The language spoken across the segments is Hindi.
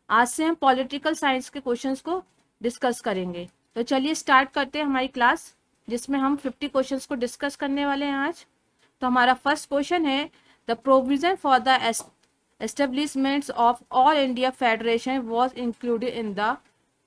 आज से हम पॉलिटिकल साइंस के क्वेश्चंस को डिस्कस करेंगे। तो चलिए स्टार्ट करते हैं हमारी क्लास, जिसमें हम 50 क्वेश्चंस को डिस्कस करने वाले हैं आज। तो हमारा फर्स्ट क्वेश्चन है, the provision for the establishments of all India federation was included in the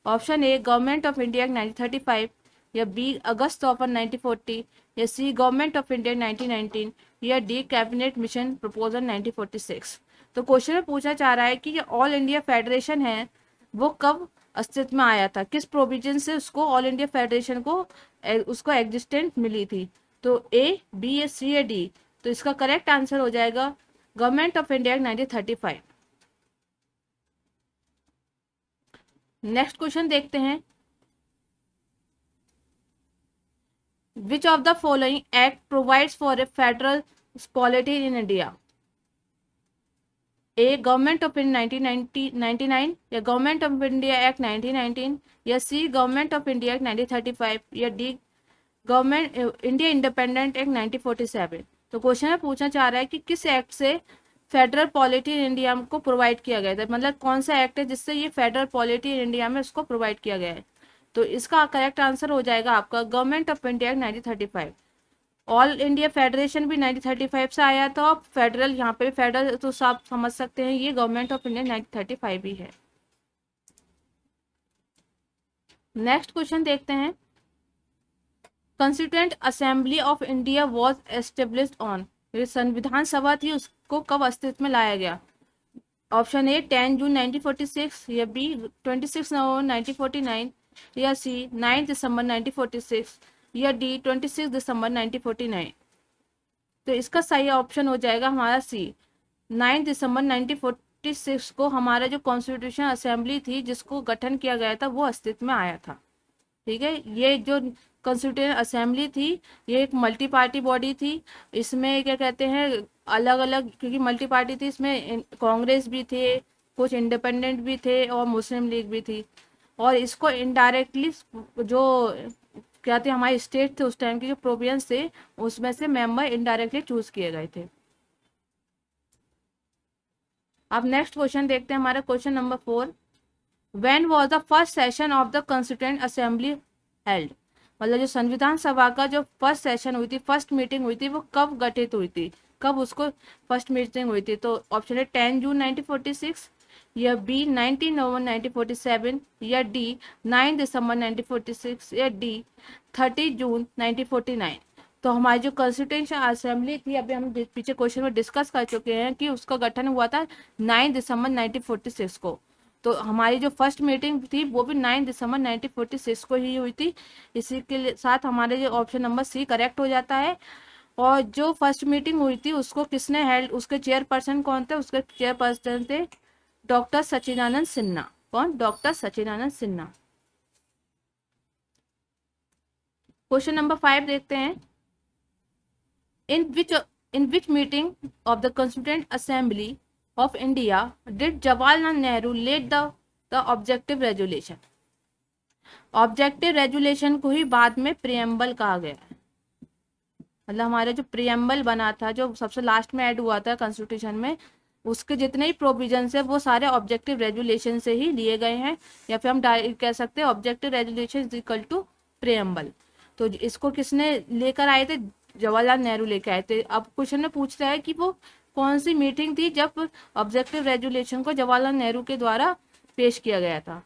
option A government of India 1935, या बी अगस्त ऑफ 1940, या सी गवर्नमेंट ऑफ इंडिया 1919, या डी कैबिनेट मिशन प्रपोजल 1946। तो क्वेश्चन में पूछा जा रहा है कि ये ऑल इंडिया फेडरेशन है वो कब अस्तित्व में आया था, किस प्रोविजन से उसको ऑल इंडिया फेडरेशन को उसको एग्जिस्टेंस मिली थी। तो ए, बी, या सी, या डी। तो इसका करेक्ट आंसर हो जाएगा government of India 1935। Next question देखते हैं, which of the following act provides for a federal polity in India. A government of India 1999, या गवर्नमेंट ऑफ इंडिया एक्ट 1919, या सी गवर्नमेंट ऑफ इंडिया एक्ट 1935, या D government India independent act 1947। तो क्वेश्चन में पूछना चाह रहा है कि किस एक्ट से फेडरल पॉलिटी इन इंडिया को प्रोवाइड किया गया था, मतलब कौन सा एक्ट है जिससे ये फेडरल पॉलिटी इन इंडिया में उसको प्रोवाइड किया गया है। तो इसका करेक्ट आंसर हो जाएगा आपका government of India 1935। All India federation भी 1935 से आया था, और फेडरल यहाँ पे फेडरल तो आप समझ सकते हैं ये गवर्नमेंट ऑफ इंडिया 1935 ही है। नेक्स्ट क्वेश्चन देखते हैं, constituent assembly of India was established on, संविधान सभा थी उसको कब अस्तित्व में लाया गया। ऑप्शन ए 10 जून 1946, या बी 26 नवंबर 1949, या सी 9 दिसंबर 1946, या डी 26 दिसंबर 1949। तो इसका सही ऑप्शन हो जाएगा हमारा सी, 9 दिसंबर 1946 को हमारा जो कॉन्स्टिट्यूशन असेंबली थी जिसको गठन किया गया था वो अस्तित्व में आया था। ठीक है, ये जो कॉन्स्टिट्यूशन असेंबली थी ये एक मल्टी पार्टी बॉडी थी। इसमें क्या कहते हैं, अलग अलग, क्योंकि मल्टी पार्टी थी इसमें कांग्रेस भी थे, कुछ इंडिपेंडेंट भी थे और मुस्लिम लीग भी थी। और इसको इनडायरेक्टली जो क्या थे हमारे स्टेट थे उस टाइम के जो प्रोविंस थे उसमें से मेंबर इनडायरेक्टली चूज किए गए थे। अब नेक्स्ट क्वेश्चन देखते हैं, हमारा question number 4, when was the first session of the constituent assembly held, मतलब जो संविधान सभा का जो फर्स्ट सेशन हुई थी, फर्स्ट मीटिंग हुई थी, वो कब गठित हुई थी, कब उसको फर्स्ट मीटिंग हुई थी। तो ऑप्शन है 10 जून 1946, या बी 19 नवंबर 1947, या डी 9 दिसंबर 1946, या डी 30 जून 1949। तो हमारी जो कॉन्स्टिट्यूशन असेंबली थी, अभी हम पीछे क्वेश्चन में डिस्कस कर चुके हैं कि उसका गठन हुआ था 9 दिसंबर 1946 को। तो हमारी जो फर्स्ट मीटिंग थी वो भी 9 दिसंबर 1946 को ही हुई थी। इसी के साथ हमारे जो ऑप्शन नंबर सी करेक्ट हो जाता है। और जो फर्स्ट मीटिंग हुई थी उसको किसने हेल्ड, उसके चेयरपर्सन कौन थे, उसके चेयरपर्सन थे डॉक्टर सचिदानंद सिन्हा। कौन, doctor Sachidanand Sinha. Question number 5 देखते हैं, in which meeting of the constituent assembly of India did Jawaharlal Nehru lead the objective resolution। Objective resolution को ही बाद में प्रियम्बल कहा गया है, मतलब हमारा जो प्रियम्बल बना था जो सबसे लास्ट में ऐड हुआ था कॉन्स्टिट्यूशन में, उसके जितने ही प्रोविजन है वो सारे ऑब्जेक्टिव रेजुलेशन से ही लिए गए हैं, या फिर हम कह सकते हैं objective resolution is equal to preamble. तो इसको किसने लेकर आए थे, जवाहरलाल नेहरू लेकर आए थे। अब क्वेश्चन में पूछ रहा है कि वो कौन सी मीटिंग थी जब ऑब्जेक्टिव रेजुलेशन को जवाहरलाल नेहरू के द्वारा पेश किया गया था,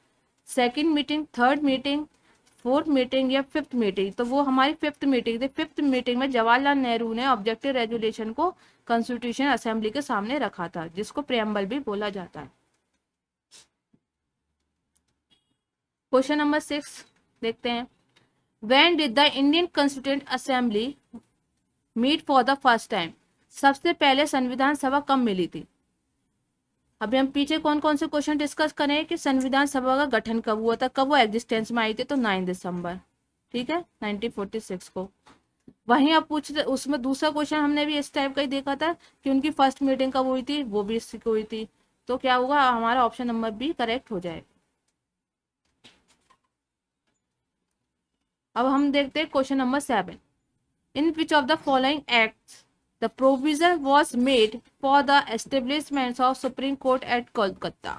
second meeting, third meeting, fourth meeting, या फिफ्थ मीटिंग। तो वो हमारी फिफ्थ मीटिंग थी। फिफ्थ मीटिंग में जवाहरलाल नेहरू ने ऑब्जेक्टिव रेजुलेशन को कॉन्स्टिट्यूशन असेंबली के सामने रखा था, जिसको प्रियम्बल भी बोला जाता है। क्वेश्चन नंबर 6 देखते हैं, when did the Indian constituent assembly meet for the first time, सबसे पहले संविधान सभा कब मिली थी। अभी हम पीछे कौन कौन से क्वेश्चन डिस्कस करें कि संविधान सभा का गठन कब हुआ था, कब वो एग्जिस्टेंस में आई थी। तो 9 दिसंबर, ठीक है, 1946 को। वहीं आप पूछ उसमें दूसरा क्वेश्चन हमने भी इस टाइप का ही देखा था कि उनकी फर्स्ट मीटिंग कब हुई थी, वो भी इसी को हुई थी। तो क्या होगा, हमारा ऑप्शन नंबर बी करेक्ट हो जाएगा। अब हम देखते हैं question number 7, in which of the following acts the provision was made for the establishment of Supreme Court at Kolkata।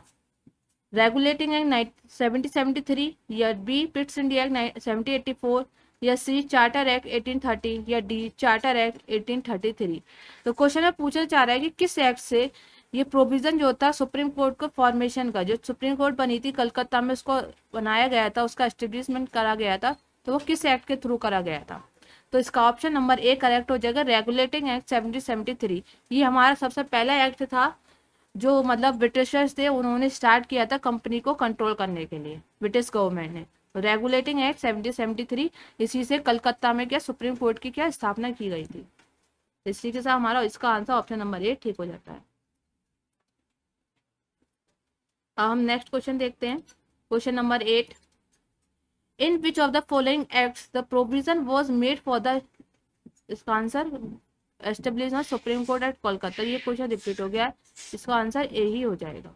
Regulating act 1773, या बी पिट्स इंडिया एक्ट 1784, या सी चार्टर एक्ट 1830, या डी चार्टर एक्ट 1833। तो क्वेश्चन में पूछना चाह रहा है कि किस एक्ट से ये प्रोविजन जो था सुप्रीम कोर्ट को फॉर्मेशन का, जो सुप्रीम कोर्ट बनी थी कलकत्ता में, उसको बनाया गया था, उसका एस्टेब्लिशमेंट करा गया था, तो वो किस एक्ट के थ्रू करा गया था। तो इसका ऑप्शन नंबर ए करेक्ट हो जाएगा, रेगुलेटिंग एक्ट 1773। ये हमारा सबसे पहला एक्ट था जो मतलब ब्रिटिशर्स थे, उन्होंने स्टार्ट किया था कंपनी को कंट्रोल करने के लिए, ब्रिटिश गवर्नमेंट ने। रेगुलेटिंग एक्ट 1773, इसी से कलकत्ता में क्या सुप्रीम कोर्ट की क्या स्थापना की गई थी। इसी के साथ हमारा इसका आंसर ऑप्शन नंबर ए ठीक हो जाता है। अब हम नेक्स्ट क्वेश्चन देखते हैं, question number 8। In which of the following acts the provision was made for the, इसका answer establishment supreme court at Kolkata. ये क्वेश्चन रिपीट हो गया है, इसका आंसर ए ही हो जाएगा।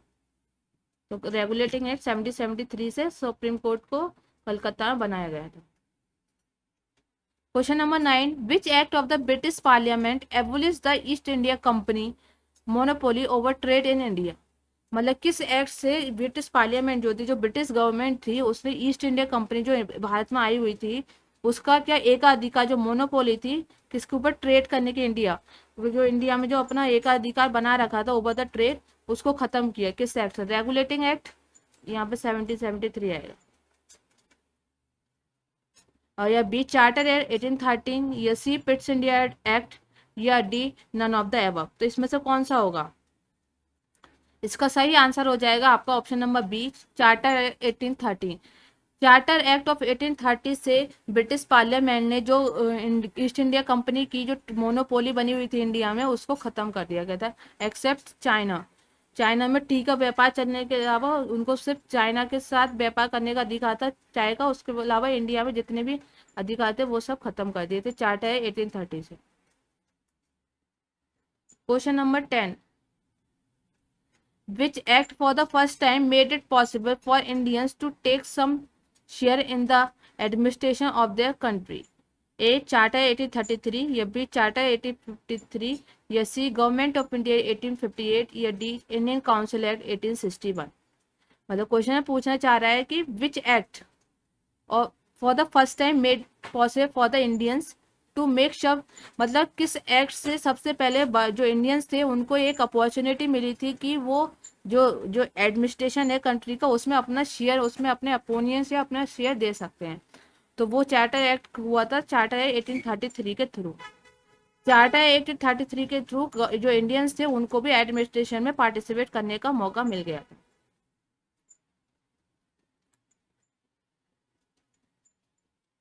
तो रेगुलेटिंग एक्ट 1773 से सुप्रीम कोर्ट को कलकत्ता में बनाया गया था। Question number 9, which act of the British parliament abolish the east India company monopoly over trade in India. मतलब किस एक्ट से ब्रिटिश पार्लियामेंट जो थी, जो ब्रिटिश गवर्नमेंट थी, उसने ईस्ट इंडिया कंपनी जो भारत में आई हुई थी, उसका क्या एकाधिकार, जो मोनोपोली थी किसके ऊपर, ट्रेड करने की, इंडिया, जो इंडिया में जो अपना एकाधिकार बना रखा था ओवर द ट्रेड, उसको खत्म किया किस एक्ट से, रेगुलेटिंग एक्ट, यहाँ पे 1773 आएगा। और या बी चार्टर एक्ट 1813, या सी पिट्स इंडिया एक्ट, या D none of the above. तो इसमें से कौन सा होगा, इसका सही आंसर हो जाएगा आपका option number B, charter 1813। Charter act of 1830 से ब्रिटिश पार्लियामेंट ने जो ईस्ट इंडिया कंपनी की जो मोनोपोली बनी हुई थी इंडिया में, उसको खत्म कर दिया गया था, एक्सेप्ट चाइना। चाइना में टी का व्यापार चलने के अलावा उनको सिर्फ चाइना के साथ व्यापार करने का अधिकार था चाय का, उसके अलावा इंडिया में जितने भी अधिकार थे वो सब खत्म कर दिए थे चार्टर 1830 से। Question number 10, which act for the first time made it possible for Indians to take some share in the administration of their country? A. Charter 1833, या B. Charter 1853, या C. Government of India 1858, या D. Indian Council Act 1861। मतलब क्वेश्चन में पूछना चाह रहा है कि विच एक्ट और for the first time made possible for the Indians to make sure, मतलब किस एक्ट से सबसे पहले जो इंडियंस थे उनको एक अपॉर्चुनिटी मिली थी कि वो जो जो एडमिनिस्ट्रेशन है कंट्री का, उसमें अपना शेयर, उसमें अपने अपोनियंस या अपना शेयर दे सकते हैं। तो वो चार्टर एक्ट हुआ था चार्टर 1833 के थ्रू। चार्टर 1833 के थ्रू जो इंडियंस थे उनको भी एडमिनिस्ट्रेशन में पार्टिसिपेट करने का मौका मिल गया था।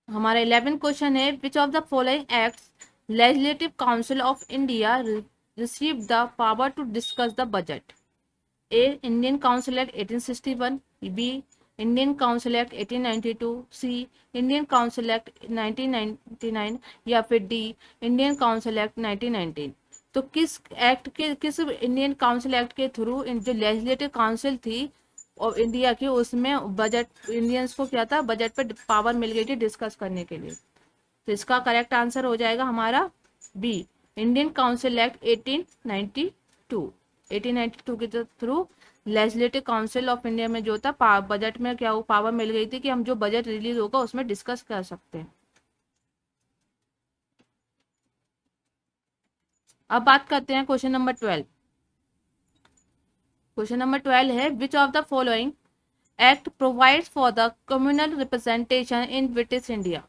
हमारा 11 क्वेश्चन है, which of the following acts legislative council of India receive the power to discuss the budget. A. Indian council act 1861, B. Indian council act 1892, C. Indian council act 1999, या फिर डी. Indian council act 1919। तो किस एक्ट के, किस इंडियन काउंसिल एक्ट के थ्रू जो लेजिस्लेटिव काउंसिल थी और इंडिया की, उसमें बजट, इंडियंस को क्या था, बजट पे पावर मिल गई थी डिस्कस करने के लिए। तो इसका करेक्ट आंसर हो जाएगा हमारा बी, इंडियन काउंसिल एक्ट 1892। 1892 के through legislative council of India में जो था बजट में क्या पावर मिल गई थी कि हम जो बजट रिलीज होगा उसमें डिस्कस कर सकते हैं। अब बात करते हैं क्वेश्चन नंबर 12। क्वेश्चन नंबर 12 है, which of the following act provides for the communal representation in British India.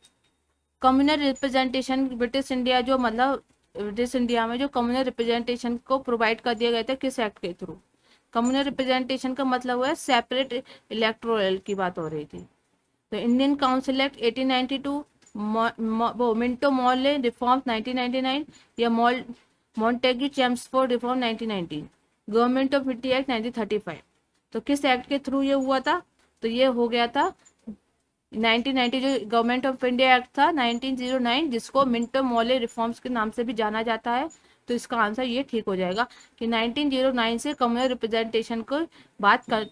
Communal representation British India, जो मतलब ब्रिटिश इंडिया में जो कम्युनल रिप्रेजेंटेशन को प्रोवाइड कर दिया गया था किस एक्ट के थ्रू। कम्युनल रिप्रेजेंटेशन का मतलब हुआ सेपरेट इलेक्टोरल की बात हो रही थी। तो इंडियन काउंसिल एक्ट 1892, वो मिंटो मॉर्ले रिफॉर्म 1999, या Montagu Chelmsford reform 1919, government of India act 1935। तो किस एक्ट के थ्रू ये हुआ था, तो ये हो गया था 1990, जो गवर्नमेंट ऑफ इंडिया एक्ट था 1909, जिसको मिंटो मॉर्ले रिफॉर्म्स के नाम से भी जाना जाता है। तो इसका आंसर ये ठीक हो जाएगा कि 1909 से कम्युनल रिप्रेजेंटेशन को बात कर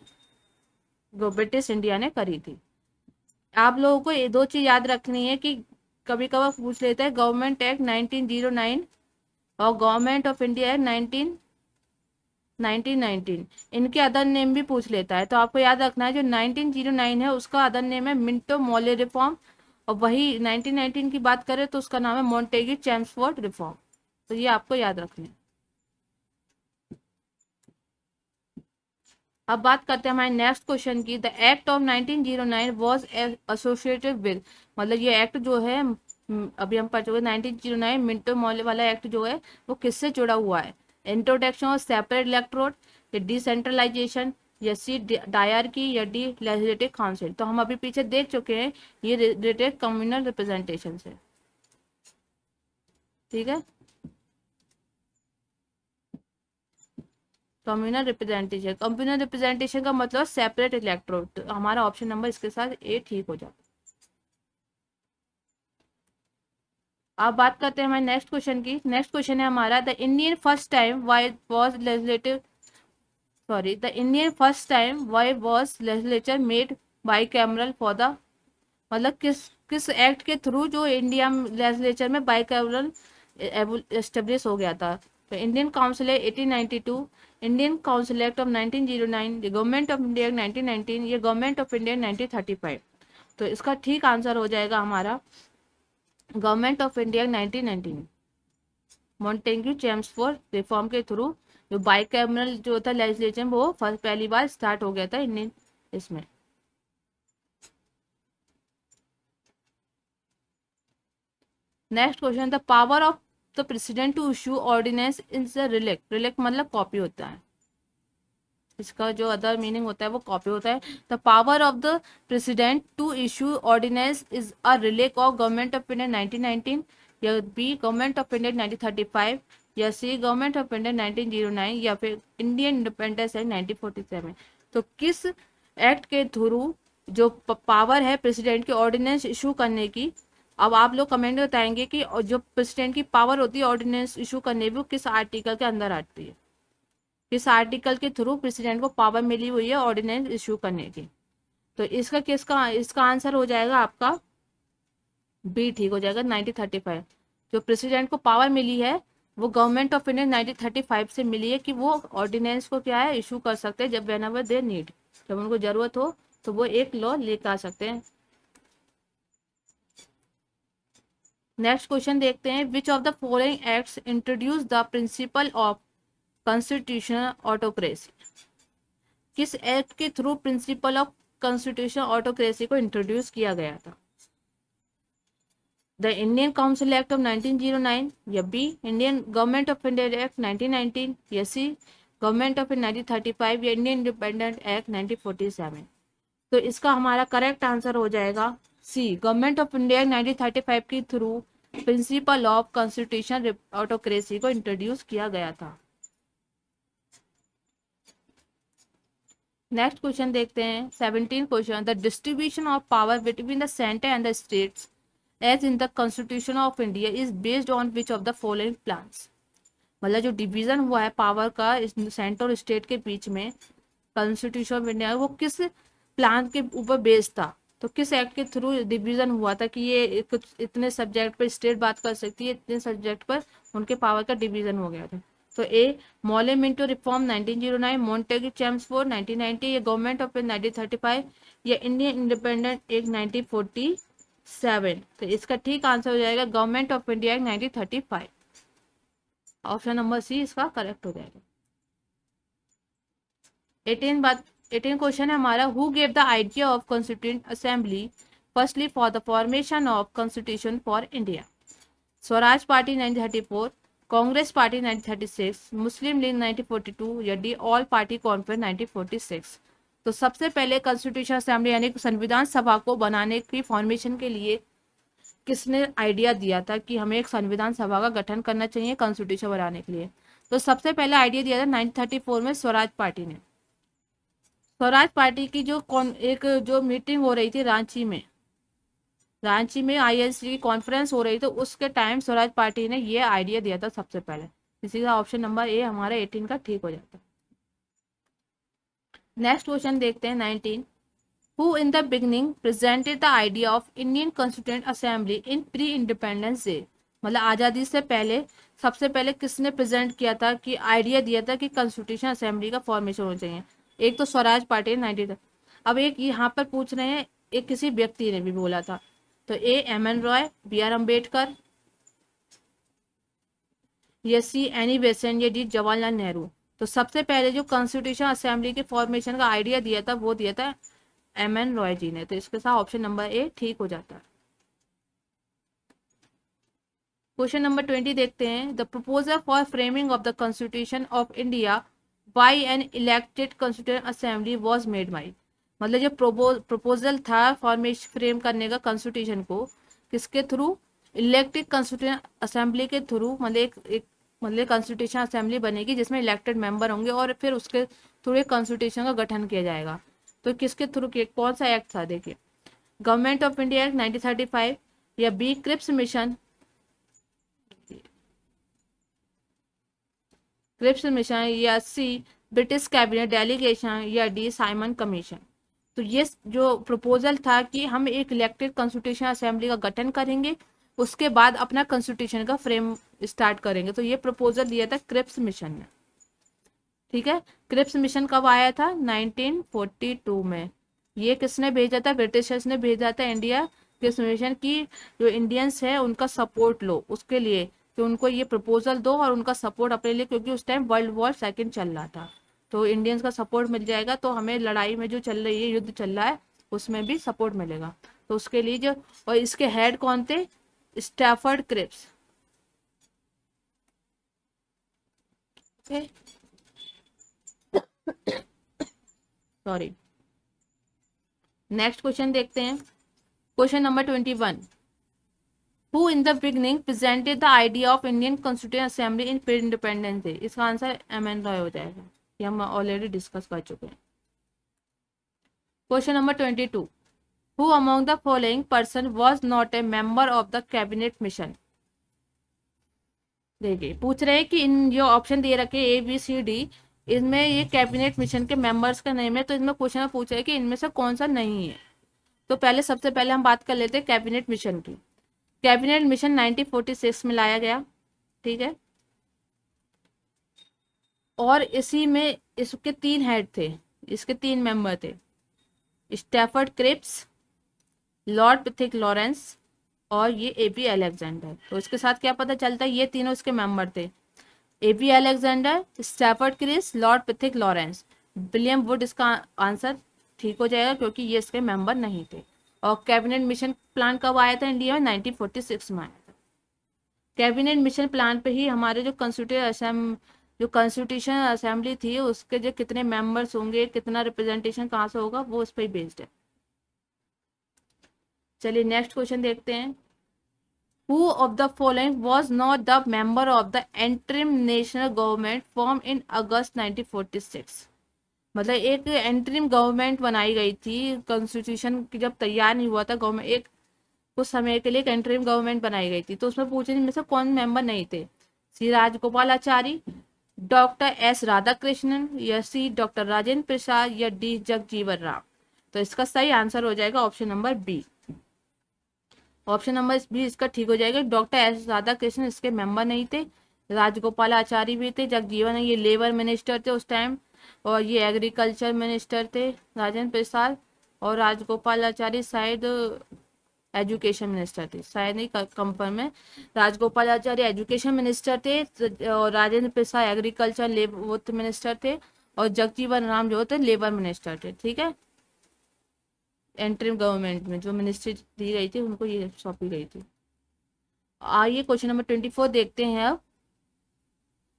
ब्रिटिश इंडिया ने करी थी। आप लोगों को ये दो चीज याद रखनी है कि कभी कभार पूछ लेता है गवर्नमेंट एक्ट 1909 और गवर्नमेंट ऑफ इंडिया एक्ट 1919। इनके अदर नेम भी पूछ लेता है, तो आपको याद रखना है जो 1909 है उसका अदर नेम है मिंटो मोले रिफॉर्म, और वही 1919 की बात करें तो उसका नाम है मॉन्टेग्यू चेम्सफोर्ड रिफॉर्म। तो ये आपको याद रखना है। अब बात करते हैं हमारे नेक्स्ट क्वेश्चन की। The act of 1909 was associated with, मतलब ये एक्ट जो है अभी हम पढ़ चुके 1909 मिंटो मॉले वाला एक्ट जो है वो किससे जुड़ा हुआ है? इंट्रोडक्शन ऑफ सेपरेट इलेक्ट्रोड, या डिसेंट्रलाइजेशन, या सी डायरकी, या डी लेजिस्लेटिव काउंसिल। तो हम अभी पीछे देख चुके हैं, ये रिलेटेड कम्युनल रिप्रेजेंटेशन से। ठीक है, कम्युनल रिप्रेजेंटेशन का मतलब सेपरेट इलेक्ट्रोड। तो हमारा ऑप्शन नंबर इसके साथ ए ठीक हो जाता है। अब बात करते हैं हमारे नेक्स्ट क्वेश्चन की। नेक्स्ट क्वेश्चन है हमारा, the Indian first time why was legislative sorry the Indian first time why was legislature made by cameral for the, मतलब किस एक्ट के थ्रू जो इंडिया लेजिस्लेचर में बाई कैमरल एस्टेब्लिश हो गया था? तो इंडियन काउंसिल है 1892, Indian council act of 1909, government of India 1919, ये गवर्नमेंट ऑफ इंडिया 1935। तो इसका ठीक आंसर हो जाएगा हमारा government of India 1919, Montagu Chelmsford reform के थ्रू जो बाइकैमरल जो था लेजिस्लेचर वो फर्स्ट पहली बार स्टार्ट हो गया था इंडियन इसमें। Next question, the power of the president to issue ordinance is the relic, relic मतलब कॉपी होता है, इसका जो अदर मीनिंग होता है वो कॉपी होता है। The power of the president to issue ordinance is a relic of government of India 1919, या बी गवर्नमेंट ऑफ इंडिया 1935, या सी गवर्नमेंट ऑफ इंडिया 1909, या फिर इंडियन इंडिपेंडेंस एक्ट 1947। तो किस एक्ट के थ्रू जो पावर है प्रेसिडेंट के ऑर्डिनेंस इशू करने की, अब आप लोग कमेंट में बताएंगे कि जो प्रेसिडेंट की पावर होती है ऑर्डिनेंस इशू करने की वो किस आर्टिकल के अंदर आती है, किस आर्टिकल के थ्रू प्रेसिडेंट को पावर मिली हुई है ऑर्डिनेंस इशू करने की। तो इसका आंसर हो जाएगा आपका बी ठीक हो जाएगा 1935। जो प्रेसिडेंट को पावर मिली है वो गवर्नमेंट ऑफ इंडिया 1935 से मिली है कि वो ऑर्डिनेंस को क्या है इशू कर सकते हैं जब व्हेनेवर दे नीड, जब उनको जरूरत हो तो वो एक लॉ लेकर आ सकते हैं। नेक्स्ट क्वेश्चन देखते हैं, which of the following acts introduce the principle of constitutional autocracy? किस एक्ट के through principle of constitutional autocracy को इंट्रोड्यूस किया गया था? The Indian council act of 1909, या B Indian government of India act 1919, या सी गवर्नमेंट ऑफ 1935, या इंडियन इंडिपेंडेंट एक्ट 1947। तो इसका हमारा करेक्ट आंसर हो जाएगा सी गवर्नमेंट ऑफ इंडिया 1935 के through principle of constitution autocracy को इंट्रोड्यूस किया गया था। नेक्स्ट क्वेश्चन देखते हैं 17 question, the distribution of power between the centre and the states as in the constitution of India is based on which of the following plans? मतलब जो डिवीजन हुआ है पावर का सेंटर और स्टेट के बीच में कॉन्स्टिट्यूशन ऑफ इंडिया वो किस प्लान के ऊपर बेस्ड था? तो किस एक्ट के थ्रू डिवीजन हुआ था कि ये कुछ इतने सब्जेक्ट पर स्टेट बात कर सकती है, इतने सब्जेक्ट पर उनके पावर का डिवीजन हो गया था? तो ए मॉले मिंटो रिफॉर्म 1909, मॉन्टेग्यू चेम्सफोर्ड 1990, या गवर्नमेंट ऑफ 1935, या इंडियन इंडिपेंडेंट एक्ट 1947। तो इसका ठीक आंसर हो जाएगा government of India act 1935। Option number C इसका करेक्ट हो जाएगा। 18 क्वेश्चन है हमारा, who gave the idea of constituent assembly firstly for the formation of constitution for India? Swaraj party 1934, Congress party 1936, Muslim League 1942, या डी ऑल पार्टी कॉन्फ्रेंस 1946। तो सबसे पहले कॉन्स्टिट्यूशन असेंबली यानी संविधान सभा को बनाने की फॉर्मेशन के लिए किसने आइडिया दिया था कि हमें एक संविधान सभा का गठन करना चाहिए कॉन्स्टिट्यूशन बनाने के लिए? तो सबसे पहले आइडिया दिया था 1934 में स्वराज पार्टी ने। स्वराज पार्टी की एक जो मीटिंग हो रही थी रांची में आईएनसी की कॉन्फ्रेंस हो रही, तो उसके टाइम स्वराज पार्टी ने ये आइडिया दिया था सबसे पहले। इसी का ऑप्शन नंबर ए हमारा 18 का ठीक हो जाता है। नेक्स्ट क्वेश्चन देखते हैं 19, who in the beginning presented the idea of Indian constituent assembly in pre independence day? मतलब आज़ादी से पहले सबसे पहले किसने प्रेजेंट किया था कि आइडिया दिया था कि कॉन्स्टिट्यूशन असेंबली का फॉर्मेशन होना चाहिए? एक तो स्वराज पार्टी 90। अब एक यहाँ पर पूछ रहे हैं एक किसी व्यक्ति ने भी बोला था, तो A M N Roy, B R Ambedkar, या सी एनी बेसेंट, या डी जवाहरलाल नेहरू। तो सबसे पहले जो कॉन्स्टिट्यूशन असेंबली के फॉर्मेशन का आइडिया दिया था वो दिया था एम एन रॉय जी ने। तो इसके साथ ऑप्शन नंबर ए ठीक हो जाता है। क्वेश्चन नंबर 20 देखते हैं। The proposal for framing of the constitution of India by an elected constitution assembly was made by. मतलब जो प्रपोजल था फॉर्मेशन फ्रेम करने का कॉन्स्टिट्यूशन को, किसके थ्रू? इलेक्टेड कॉन्स्टिट्यूशन असेंबली के थ्रू। मतलब एक मतलब कॉन्स्टिट्यूशन असेंबली बनेगी जिसमें इलेक्टेड मेंबर होंगे और फिर उसके थ्रू एक कॉन्स्टिट्यूशन का गठन किया जाएगा। तो किसके थ्रू किया, कौन सा एक्ट था? देखिए, गवर्नमेंट ऑफ इंडिया एक्ट 1935, या B Cripps mission, Cripps mission, या सी ब्रिटिश कैबिनेट डेलीगेशन, या डी साइमन कमीशन। तो ये जो प्रपोजल था कि हम एक इलेक्टेड कॉन्स्टिट्यूशन असेंबली का गठन करेंगे, उसके बाद अपना कॉन्स्टिट्यूशन का फ्रेम स्टार्ट करेंगे। तो ये प्रपोजल दिया था क्रिप्स मिशन ने। ठीक है, क्रिप्स मिशन कब आया था? 1942 में। ये किसने भेजा था? ब्रिटिशर्स ने भेजा था इंडिया क्रिप्स मिशन की जो इंडियंस है उनका सपोर्ट लो उसके लिए, कि उनको ये प्रपोजल दो और उनका सपोर्ट अपने लिए, क्योंकि उस टाइम वर्ल्ड वॉर सेकेंड चल रहा था। तो इंडियंस का सपोर्ट मिल जाएगा तो हमें लड़ाई में जो चल रही है, युद्ध चल रहा है, उसमें भी सपोर्ट मिलेगा। तो उसके लिए जो, और इसके हेड कौन थे? Stafford Cripps. Sorry. Next question देखते हैं। Question number 21। Who in the beginning presented the idea of Indian Constituent Assembly in pre-independence day? इसका आंसर एम एन रॉय हो जाएगा, ये हम ऑलरेडी डिस्कस कर चुके हैं। Question number 22। Who among the following person was not a member of the cabinet mission? देखिए, पूछ रहे हैं कि इन जो ऑप्शन दे रखे ए बी सी डी, इसमें ये कैबिनेट मिशन के मेंबर्स का नेम है। तो इसमें क्वेश्चन में पूछा है कि इनमें से कौन सा नहीं है। तो पहले सबसे पहले हम बात कर लेते हैं कैबिनेट मिशन की। कैबिनेट मिशन 1946 में लाया गया। ठीक है, और इसी में इसके 3 हेड थे, इसके 3 मेंबर थे, Stafford Cripps, Lord Pethick Lawrence, और ये एपी अलेक्जेंडर। तो इसके साथ क्या पता चलता है, ये तीनों इसके मेंबर थे, AP Alexander, Stafford Cripps, Lord Pethick Lawrence. William Wood इसका आंसर ठीक हो जाएगा क्योंकि ये इसके मेंबर नहीं थे। और कैबिनेट मिशन प्लान कब आया था इंडिया में? 1946 में आया था। कैबिनेट मिशन प्लान पे ही हमारे जो कॉन्स्टिट्यूशन असेंबली थी उसके जो कितने मेंबर्स होंगे, कितना रिप्रेजेंटेशन कहाँ से होगा, वो उस पर ही बेस्ड है। चलिए नेक्स्ट क्वेश्चन देखते हैं। Who of the following was not the member of the interim national government formed in August 1946? मतलब एक एंट्रीम गवर्नमेंट बनाई गई थी कॉन्स्टिट्यूशन की जब तैयार नहीं हुआ था गवर्नमेंट, एक कुछ समय के लिए एक एंट्रीम गवर्नमेंट बनाई गई थी। तो उसमें पूछे में से कौन मेंबर नहीं थे? सी राजगोपालाचारी, डॉक्टर एस राधाकृष्णन, या सी डॉक्टर राजेंद्र प्रसाद, या डी जगजीवन राम। तो इसका सही आंसर हो जाएगा option number B. Option number B इसका ठीक हो जाएगा। डॉक्टर एस राधाकृष्णन इसके मेंबर नहीं थे, राजगोपालाचारी भी थे, जगजीवन ये लेबर मिनिस्टर थे उस टाइम, और ये एग्रीकल्चर मिनिस्टर थे राजेंद्र प्रसाद, और राजगोपालाचारी शायद एजुकेशन मिनिस्टर थे, शायद नहीं कंफर्म में। राजगोपालाचारी एजुकेशन मिनिस्टर थे, और Rajendra Prasad agriculture labour minister थे, और जगजीवन राम जो थे लेबर मिनिस्टर थे। ठीक है, एंट्रीम गवर्नमेंट में जो मिनिस्ट्री दी गई थी उनको ये सौंपी गई थी। आइए क्वेश्चन नंबर 24 देखते हैं अब।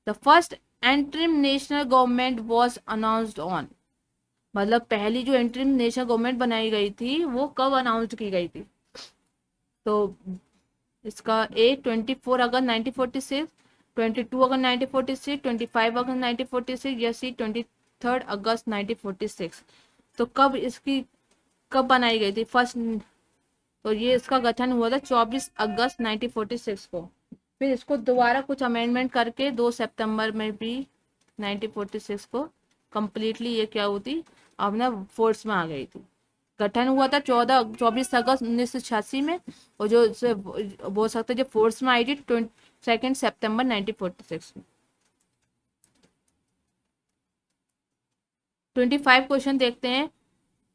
The first interim national government was announced on. मतलब पहली जो एंट्रीम नेशनल गवर्नमेंट बनाई गई थी वो कब अनाउंस की गई थी? तो इसका ए 24 अगस्त 1946, 22 अगस्त 1946, 25 अगस्त 1946, या सी 23 अगस्त 1946। तो कब बनाई गई थी फर्स्ट? तो ये इसका गठन हुआ था 24 अगस्त 1946 को। फिर इसको दोबारा कुछ अमेंडमेंट करके 2 सितंबर में भी 1946 को कंप्लीटली ये क्या होती, अब ना फोर्स में आ गई थी। गठन हुआ था 24 अगस्त 1986 में, और जो बोल सकते जो फोर्स में आई थी 22 सितंबर 1946 में। 25 क्वेश्चन देखते हैं।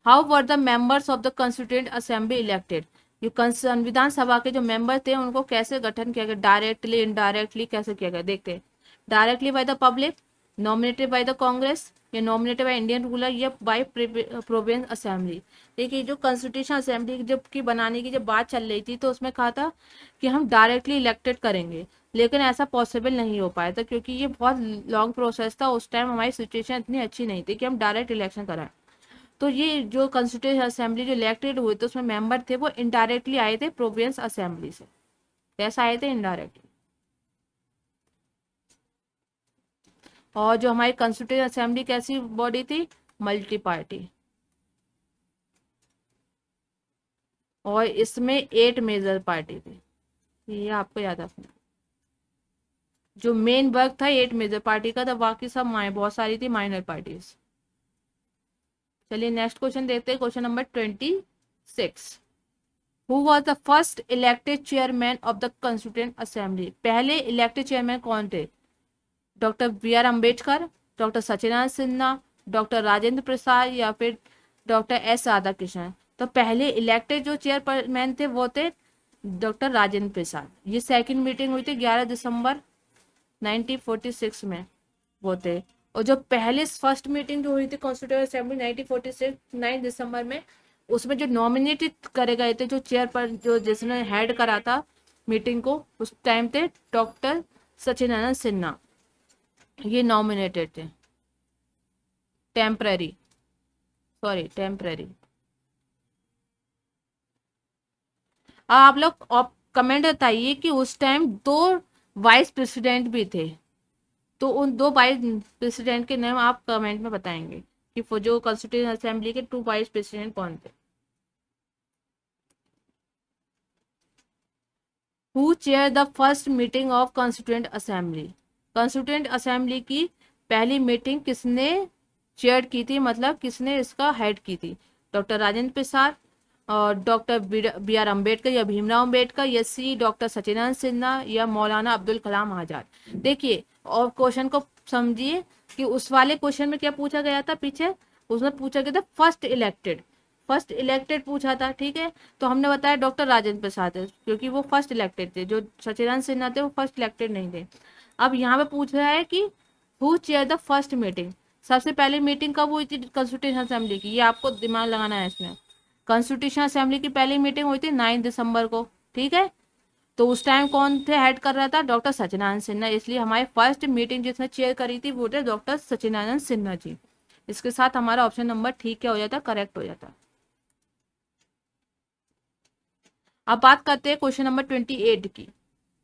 How were the members of the constituent assembly elected? ये संविधान सभा के जो मेंबर थे उनको कैसे गठन किया गया, डायरेक्टली इनडायरेक्टली कैसे किया गया, देखते हैं। Directly by the public, nominated by the Congress, या नॉमिनेटेड बाय इंडियन रूलर, या बाय प्रोविंस असेंबली। देखिए जो कॉन्स्टिट्यूशन असेंबली जब की बनाने की जब बात चल रही थी तो उसमें कहा था कि हम डायरेक्टली इलेक्टेड करेंगे, लेकिन ऐसा पॉसिबल नहीं हो पाया था क्योंकि ये बहुत लॉन्ग प्रोसेस था। उस टाइम हमारी सिचुएशन इतनी अच्छी नहीं थी कि हम डायरेक्ट इलेक्शन कराएं। तो ये जो कॉन्स्टिट्यूशन असेंबली जो इलेक्टेड हुए थे उसमें मेंबर थे वो इनडायरेक्टली आए थे प्रोविंस असेंबली से। कैसे आए थे? इनडायरेक्टली। और जो हमारी कॉन्स्टिट्यूशन असेंबली कैसी बॉडी थी? Multi party. और इसमें 8 मेजर पार्टी थी, ये आपको याद रखना। जो मेन वर्क था 8 मेजर पार्टी का था, बाकी सब बहुत सारी थी माइनर पार्टीज। चलिए नेक्स्ट क्वेश्चन देखते हैं, question number 26। Who was the first elected chairman of the constituent assembly? पहले इलेक्टेड चेयरमैन कौन थे? Doctor B R Ambedkar, doctor Sachidanand Sinha, doctor Rajendra Prasad, या फिर डॉक्टर एस राधाकृष्णन? तो पहले इलेक्टेड जो चेयरमैन थे वो थे डॉक्टर राजेंद्र प्रसाद। ये सेकंड मीटिंग हुई थी 11 दिसंबर 1946 में वो थे। और जो पहले फर्स्ट मीटिंग जो हुई थी कॉन्स्टिट्यूएंट असेंबली 1946 9 दिसंबर में, उसमें जो नॉमिनेटेड करे गए थे जो चेयर पर जो जिसने हेड करा था मीटिंग को उस टाइम थे डॉक्टर सचिदानंद सिन्हा। ये नॉमिनेटेड थे, टेम्पररी, सॉरी टेम्पररी। आप लोग कमेंट बताइए कि उस टाइम 2 वाइस प्रेसिडेंट भी थे, तो उन 2 वाइस प्रेसिडेंट के नाम आप कमेंट में बताएंगे कि वो जो कॉन्स्टिट्यूशन असेंबली के 2 वाइस प्रेसिडेंट कौन थे। Who chair the first meeting of constituent assembly? Constituent assembly की पहली मीटिंग किसने चेयर की थी, मतलब किसने इसका हेड की थी? डॉक्टर राजेंद्र प्रसाद, और डॉक्टर बी आर अम्बेडकर या भीमराव अम्बेडकर, या सी डॉक्टर सचिदानंद सिन्हा, या मौलाना अब्दुल कलाम आजाद? देखिए और क्वेश्चन को समझिए कि उस वाले क्वेश्चन में क्या पूछा गया था पीछे, उसमें पूछा गया था फर्स्ट इलेक्टेड पूछा था, ठीक है। तो हमने बताया डॉक्टर राजेंद्र प्रसाद है क्योंकि वो फर्स्ट इलेक्टेड थे, जो सचिदानंद सिन्हा थे वो फर्स्ट इलेक्टेड नहीं थे। अब यहाँ पे पूछ रहा है कि who chair the first meeting? सबसे पहले मीटिंग कब हुई थी कॉन्स्टिट्यूशन असेंबली की, ये आपको दिमाग लगाना है इसमें। कॉन्स्टिट्यूशन असेंबली की पहली मीटिंग हुई थी 9 दिसंबर को, ठीक है। तो उस टाइम कौन थे हेड कर रहा था? डॉक्टर सचिदानंद सिन्हा। इसलिए हमारी फर्स्ट मीटिंग जिसने चेयर करी थी वो थे डॉक्टर सचिदानंद सिन्हा जी। इसके साथ हमारा ऑप्शन नंबर ठीक क्या हो जाता, करेक्ट हो जाता। अब बात करते हैं क्वेश्चन नंबर 28 की।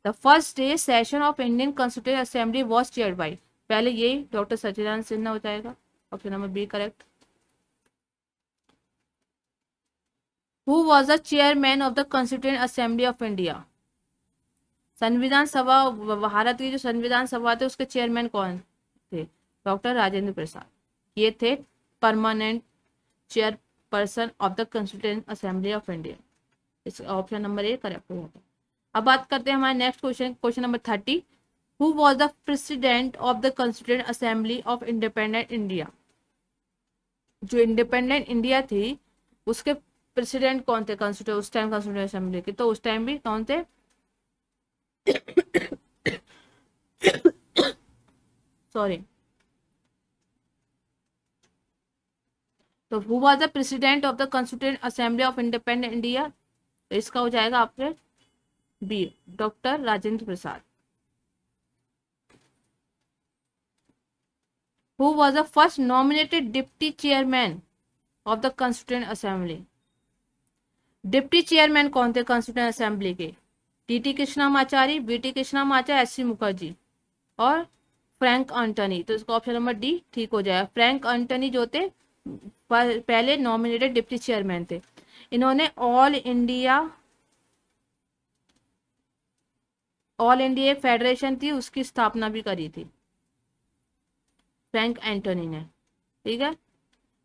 The first day session of Indian constituent assembly was chair by? पहले यही डॉक्टर सचिदानंद सिन्हा हो जाएगा, option number B correct. Who was the chairman of the constituent assembly of India? संविधान सभा, भारत की जो संविधान सभा थे उसके चेयरमैन कौन थे? डॉक्टर राजेंद्र प्रसाद। ये थे permanent chairperson of the constituent assembly of India. इस ऑप्शन नंबर ए करेक्ट होगा। अब बात करते हैं हमारे next question, question number 30। Who was the president of the constituent assembly of independent India? जो इंडिपेंडेंट इंडिया थी उसके प्रेसिडेंट कौन थे कॉन्स्टिट्यूएंट उस टाइम कॉन्स्टिट्यूएंट असेंबली के? तो उस टाइम भी कौन थे? सॉरी। तो who was the president of the constituent assembly of independent India? तो इसका हो जाएगा आपके B, doctor Rajendra Prasad. Who was the first nominated deputy chairman of the constituent assembly? Deputy chairman कौन थे कॉन्स्टिट्यूएंट असेंबली के? T Krishnamachari, B Krishnamachari, S C Mukherjee, और फ्रैंक एंटनी। तो इसका ऑप्शन नंबर डी ठीक हो जाएगा। फ्रैंक एंटनी जो थे पहले नॉमिनेटेड डिप्टी चेयरमैन थे। इन्होंने ऑल इंडिया एक फेडरेशन थी उसकी स्थापना भी करी थी फ्रैंक एंटनी ने, ठीक है।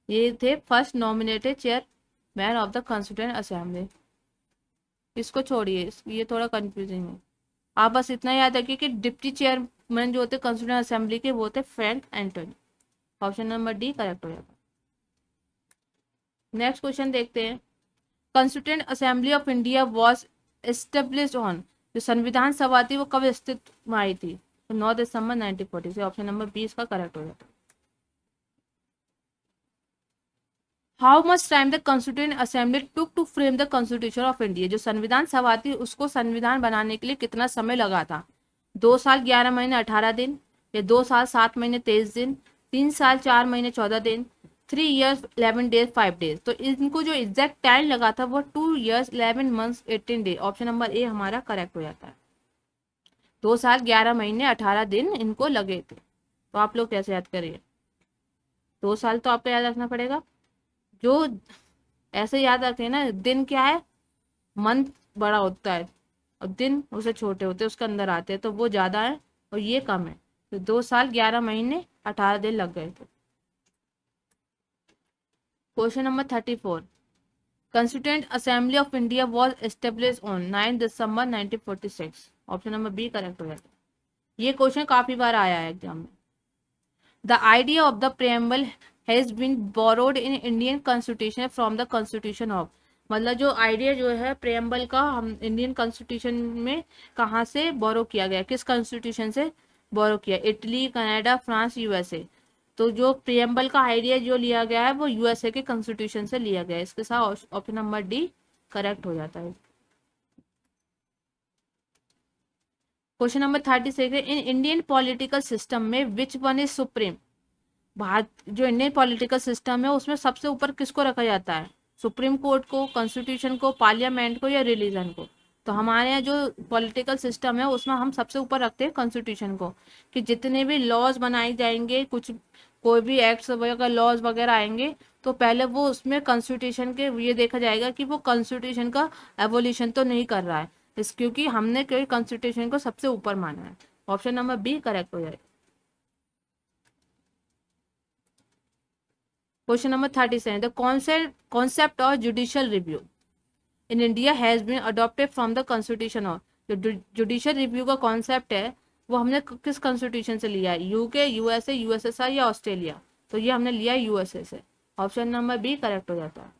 ये थे first nominated chair man of the constituent assembly. इसको छोड़िए, ये थोड़ा कंफ्यूजिंग है। आप बस इतना याद रखिए कि डिप्टी चेयरमैन जो होते कॉन्स्टिट्यूएंट असेंबली के वो थे Frank Antony. Option number D correct हो जाएगा। नेक्स्ट क्वेश्चन देखते हैं। Constituent assembly of India was established on, जो संविधान सभा थी वो कब स्थित में आई थी? तो 9 दिसंबर 1940 से। ऑप्शन नंबर 20 का करेक्ट हो जाता है। How much time the constituent assembly took to frame the constitution of India, जो संविधान सभा थी उसको संविधान बनाने के लिए कितना समय लगा था? 2 साल 11 महीने 18 दिन, या 2 साल 7 महीने 23 दिन, 3 साल 4 महीने 14 दिन, 3 years 11 days 5 days। तो इनको जो एग्जैक्ट टाइम लगा था वो 2 years 11 months 18 days। Option number A हमारा करेक्ट हो जाता है। 2 साल 11 महीने 18 दिन इनको लगे थे। तो आप लोग कैसे याद करिए? 2 साल तो आपको याद रखना पड़ेगा। जो ऐसे याद रखें ना, दिन क्या है, मंथ बड़ा होता है और दिन उसे छोटे होते हैं, उसके अंदर आते हैं, तो वो ज्यादा है और ये कम है। तो 2 साल 11 महीने 18 दिन लग गए थे। Question number 34। Constituent assembly of India was establish on 9 December 1946। Option number B correct हो जाता है। ये क्वेश्चन काफी बार आया है एग्जाम में। The idea of the preamble has been borrowed in Indian constitution from the constitution of, मतलब जो आइडिया जो है प्रेम्बल का, हम इंडियन कॉन्स्टिट्यूशन में कहाँ से बोरो किया गया, किस कॉन्स्टिट्यूशन से बोरो किया? Italy, Canada, France, USA. तो जो प्रेम्बल का आइडिया जो लिया गया है वो यूएसए के कॉन्स्टिट्यूशन से लिया गया है। इसके साथ ऑप्शन नंबर डी करेक्ट हो जाता है। Question number 36। In Indian political system में which one is supreme, Bharat जो इंडियन पॉलिटिकल सिस्टम है उसमें सबसे ऊपर किसको रखा जाता है? सुप्रीम कोर्ट को, कॉन्स्टिट्यूशन को, पार्लियामेंट को, या रिलीजन को? तो हमारे यहाँ जो पॉलिटिकल सिस्टम है उसमें हम सबसे ऊपर रखते हैं कॉन्स्टिट्यूशन को, कि जितने भी लॉज बनाए जाएंगे, कुछ कोई भी एक्ट्स वगैरह लॉज वगैरह आएंगे, तो पहले वो उसमें कॉन्स्टिट्यूशन के ये देखा जाएगा कि वो कॉन्स्टिट्यूशन का एवोल्यूशन तो नहीं कर रहा है, इस क्योंकि हमने कोई कॉन्स्टिट्यूशन को सबसे ऊपर माना है। ऑप्शन नंबर बी करेक्ट हो जाएगा। Question number 37। The concept of judicial review in India has been adopted from the constitution of, जो जुडिशियल रिव्यू का कॉन्सेप्ट है वो हमने किस कॉन्स्टिट्यूशन से लिया है? यूके, यूएसए, यूएसएसआर, या ऑस्ट्रेलिया? तो ये हमने लिया है यूएसए से। ऑप्शन नंबर बी करेक्ट हो जाता है।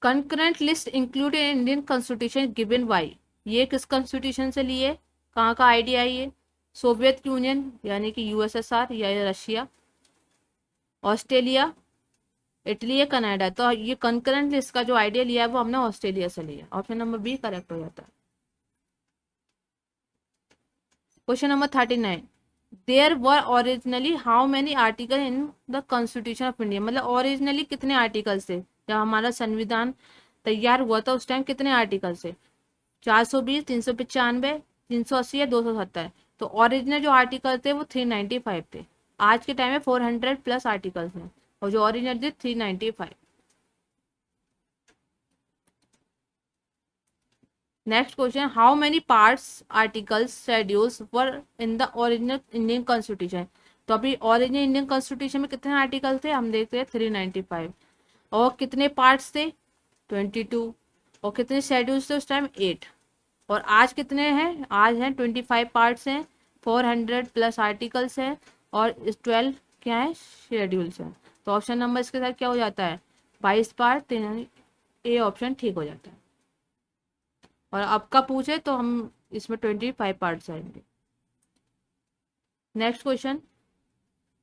Concurrent list included in Indian constitution given by, ये किस कॉन्स्टिट्यूशन से लिए, कहाँ का आइडिया है ये? सोवियत यूनियन यानी कि यूएसएसआर, या रशिया, ऑस्ट्रेलिया, इटली, या कनाडा? तो ये कंकरेंट लिस्ट का जो आइडिया लिया है वो हमने ऑस्ट्रेलिया से लिया। ऑप्शन नंबर बी करेक्ट हो जाता है। Question number 39। There were originally how many article in the constitution of India, मतलब ओरिजिनली कितने आर्टिकल थे जब हमारा संविधान तैयार हुआ था, उस टाइम कितने आर्टिकल थे? 420, 395, 380, या 270? तो ओरिजिनल जो आर्टिकल थे वो 395 थे। आज के टाइम में 400+ आर्टिकल्स हैं और जो ओरिजिनल थे 395। Next question. How many parts, articles, schedules were in the original Indian constitution? तो अभी ओरिजिनल इंडियन कॉन्स्टिट्यूशन में कितने आर्टिकल थे हम देखते हैं 395। और कितने पार्ट्स थे? 22। और कितने शेड्यूल्स थे उस टाइम? 8। और आज कितने हैं? आज हैं 25 पार्ट्स हैं, 400+ आर्टिकल्स हैं, और 12 क्या है? शेड्यूल्स हैं। तो ऑप्शन नंबर इसके साथ क्या हो जाता है? 22 पार्ट। ए ऑप्शन ठीक हो जाता है। और आपका पूछे तो हम इसमें 25 पार्ट्स आएंगे। Next question.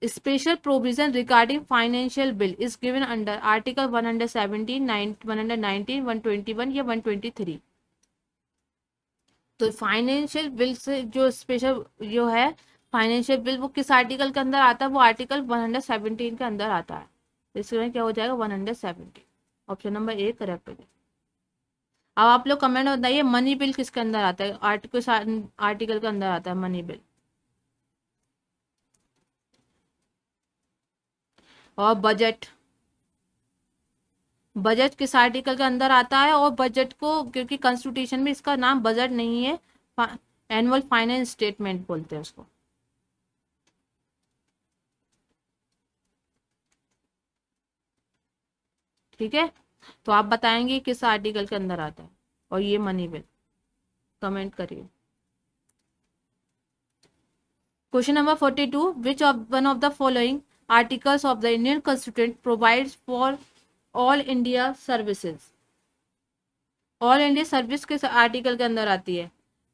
Special provision regarding financial bill is given under article 117, 119, 121, या 123? तो फाइनेंशियल बिल से जो स्पेशल जो है फाइनेंशियल बिल वो किस आर्टिकल के अंदर आता है? वो आर्टिकल 117 के अंदर आता है। इसमें क्या हो जाएगा? 117। ऑप्शन नंबर ए करेक्ट हो जाएगा। अब आप लोग कमेंट में बताइए मनी बिल किसके अंदर आता है? आर्टिकल के अंदर आता है मनी बिल। और बजट, बजट किस आर्टिकल के अंदर आता है? और बजट को क्योंकि कॉन्स्टिट्यूशन में इसका नाम बजट नहीं है, एनुअल फाइनेंस स्टेटमेंट बोलते हैं उसको। ठीक है, तो आप बताएंगे किस आर्टिकल के अंदर आता है, और ये मनी बिल, कमेंट करिए। Question number 42, which of one of the following articles of the Indian constitution provides for all India services. All India service किस आर्टिकल के अंदर आती है?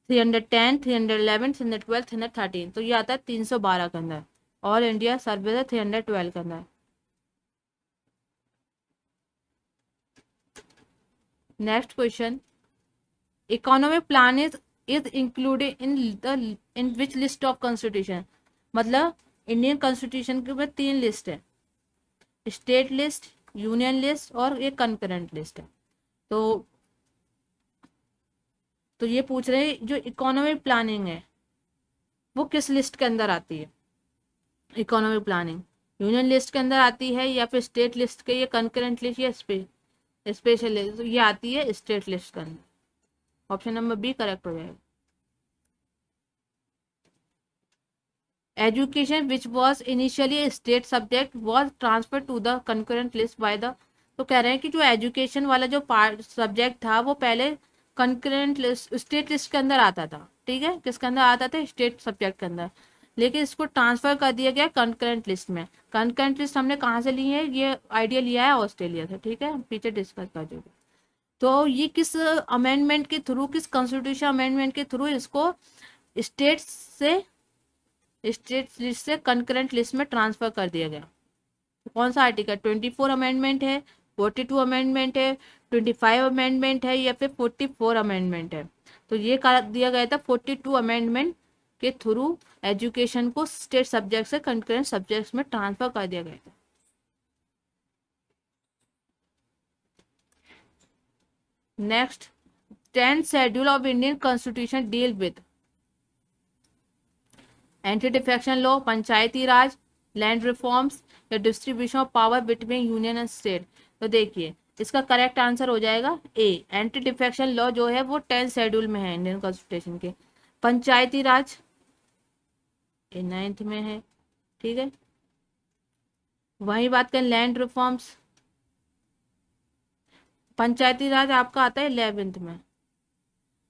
310, 311, 312, 313, तो ये आता है 312 के अंदर। ऑल इंडिया सर्विस है 312 के अंदर। Next question, economic plan is included in which list of constitution. मतलब इंडियन कॉन्स्टिट्यूशन के ऊपर 3 लिस्ट है, स्टेट लिस्ट, यूनियन लिस्ट और एक कंकरेंट लिस्ट है। तो ये पूछ रहे हैं जो इकोनॉमिक प्लानिंग है वो किस लिस्ट के अंदर आती है? इकोनॉमिक प्लानिंग यूनियन लिस्ट के अंदर आती है, या फिर स्टेट लिस्ट के, या कंकरेंट लिस्ट, या स्पेशल लिस्ट? तो ये आती है स्टेट लिस्ट के अंदर। ऑप्शन नंबर बी करेक्ट हो जाएगा। Education which was initially state subject was transfer to the concurrent list by the. तो कह रहे हैं कि जो एजुकेशन वाला जो पार्ट सब्जेक्ट था वो पहले कंकरेंट लिस्ट, स्टेट लिस्ट के अंदर आता था। ठीक है, किसके अंदर आता था? स्टेट सब्जेक्ट के अंदर। लेकिन इसको ट्रांसफर कर दिया गया कंकरेंट लिस्ट में। कंकरेंट लिस्ट हमने कहाँ से ली है? ये आइडिया लिया है ऑस्ट्रेलिया से। ठीक है, पीछे डिस्कस कर देंगे। तो ये किस अमेंडमेंट के थ्रू, किस कॉन्स्टिट्यूशन अमेंडमेंट के थ्रू इसको स्टेट लिस्ट से कंकरेंट लिस्ट में ट्रांसफर कर दिया गया? कौन सा आर्टिकल? 24 अमेंडमेंट है, 42 अमेंडमेंट है, 25 अमेंडमेंट है, या फिर 44 अमेंडमेंट है? तो ये कर दिया गया था 42 अमेंडमेंट के थ्रू एजुकेशन को स्टेट सब्जेक्ट से कंकरेंट सब्जेक्ट्स में ट्रांसफर कर दिया गया था। Next, 10th schedule of Indian constitution deal with anti defection law, Panchayati Raj, land reforms, या distribution of power between union and state. तो देखिए इसका करेक्ट आंसर हो जाएगा ए। एंटी डिफेक्शन लॉ जो है वो 10th शेड्यूल में है इंडियन कॉन्स्टिट्यूशन के। पंचायती राज ये 9th में है। ठीक है, वही बात करें लैंड रिफॉर्म्स, पंचायती राज आपका आता है 11th में,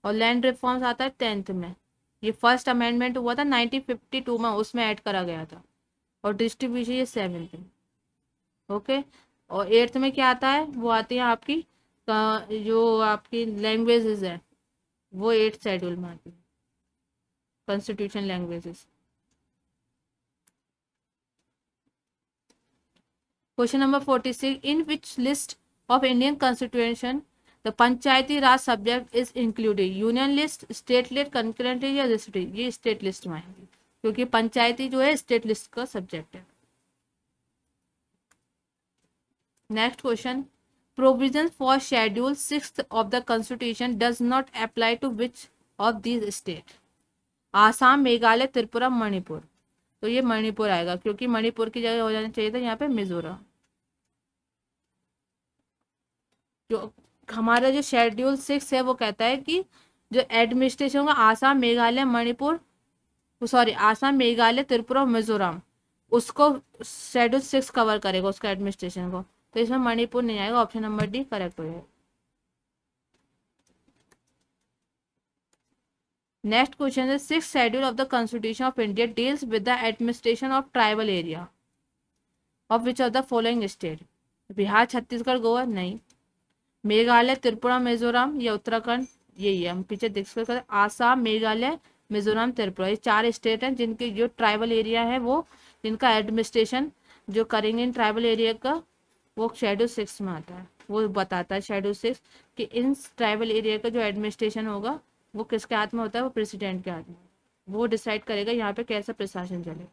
और लैंड रिफॉर्म्स आता है 10th में। ये फर्स्ट अमेंडमेंट हुआ था 1952 में, उसमें ऐड करा गया था। और डिस्ट्रीब्यूशन ये 7th में। ओके, और 8th में क्या आता है? वो आती है आपकी जो आपकी लैंग्वेजेस है वो 8th शेड्यूल में आती है, constitution languages. Question number 46, in which list of Indian constitution the panchayati raj subject is included? Union list, state list, concurrent list, या डिस्ट्रिक्ट? ये स्टेट लिस्ट में आएगी क्योंकि पंचायती जो है स्टेट लिस्ट का सब्जेक्ट है। Next question, provision for schedule 6th of the constitution does not apply to which of these state? Assam, Meghalaya, Tripura, Manipur. तो ये मणिपुर आएगा क्योंकि मणिपुर की जगह हो जाना चाहिए था यहाँ पे मिजोरम। जो हमारा जो शेड्यूल 6 है वो कहता है कि जो एडमिनिस्ट्रेशन होगा आसाम, मेघालय, मणिपुर, सॉरी आसाम, मेघालय, त्रिपुरा, मिजोरम, उसको शेड्यूल 6 कवर करेगा उसका एडमिनिस्ट्रेशन को। तो इसमें मणिपुर नहीं आएगा। ऑप्शन नंबर डी करेक्ट हो जाएगा। नेक्स्ट क्वेश्चन है, 6th schedule of the constitution of India deals with the administration of tribal area of which of the following state? Bihar, Chhattisgarh, Goa? नहीं। मेघालय, त्रिपुरा, मिजोरम, या उत्तराखंड? यही है, हम पीछे डिस्कस करें। आसाम, मेघालय, मिजोरम, त्रिपुरा, ये 4 स्टेट हैं जिनके जो ट्राइबल एरिया है वो जिनका एडमिनिस्ट्रेशन जो करेंगे इन ट्राइबल एरिया का वो शेड्यूल 6 में आता है। वो बताता है शेड्यूल 6 कि इन ट्राइबल एरिया का जो एडमिनिस्ट्रेशन होगा वो किसके हाथ में होता है? वो प्रेसिडेंट के हाथ में। वो डिसाइड करेगा यहाँ पे कैसा प्रशासन चले।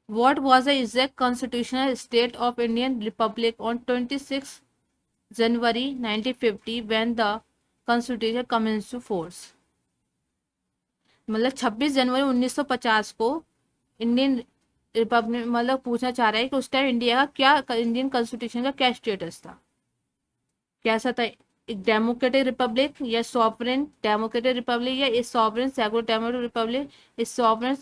What was the exact constitutional state of Indian Republic on 26 January 1950 when the Constitution came into force? मतलब 26 जनवरी 1950 को इंडियन रिपब्लिक मतलब पूछना चाह रहा है कि उस टाइम इंडिया का क्या, इंडियन कॉन्स्टिट्यूशन का क्या स्टेटस था, कैसा था? एक डेमोक्रेटिक रिपब्लिक, या सॉवरेन डेमोक्रेटिक रिपब्लिक, या sovereign secular democratic Republic, sovereign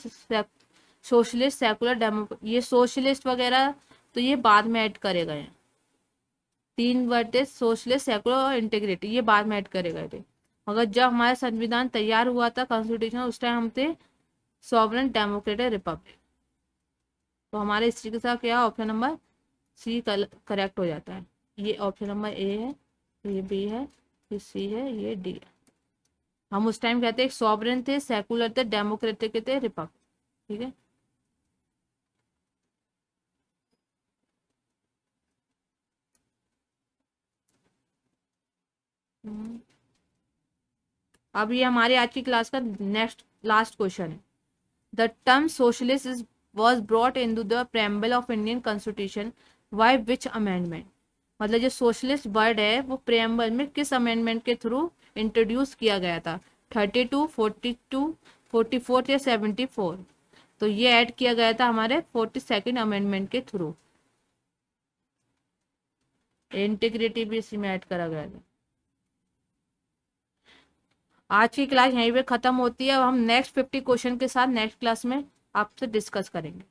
socialist secular Democrat? ये सोशलिस्ट वगैरह तो ये बाद में ऐड करे गए हैं। 3 वर्ड थे, सोशलिस्ट, सेकुलर और इंटीग्रिटी, ये बाद में ऐड करे गए थे। मगर जब हमारा संविधान तैयार हुआ था, कॉन्स्टिट्यूशन, उस टाइम हम थे सॉवरेन डेमोक्रेटिक रिपब्लिक। तो हमारे इस के साथ क्या, ऑप्शन नंबर सी करेक्ट हो जाता है। ये ऑप्शन नंबर ए है, ये बी है, ये सी है, ये डी है। हम उस टाइम कहते हैं सॉवरेन थे, सेकुलर थे, डेमोक्रेटिक थे, रिपब्लिक। ठीक है। हम्म। अब ये हमारी आज की क्लास का नेक्स्ट लास्ट क्वेश्चन है। The term socialist is was brought in to the preamble of Indian constitution by which amendment. मतलब जो सोशलिस्ट वर्ड है वो प्रेम्बल में किस अमेंडमेंट के थ्रू इंट्रोड्यूस किया गया था? 32, 42, 44 या 74? तो ये ऐड किया गया था हमारे 42nd अमेंडमेंट के थ्रू। इंटीग्रिटी भी इसी में ऐड करा गया था। आज की क्लास यहीं पे खत्म होती है। अब हम नेक्स्ट 50 क्वेश्चन के साथ नेक्स्ट क्लास में आपसे डिस्कस करेंगे।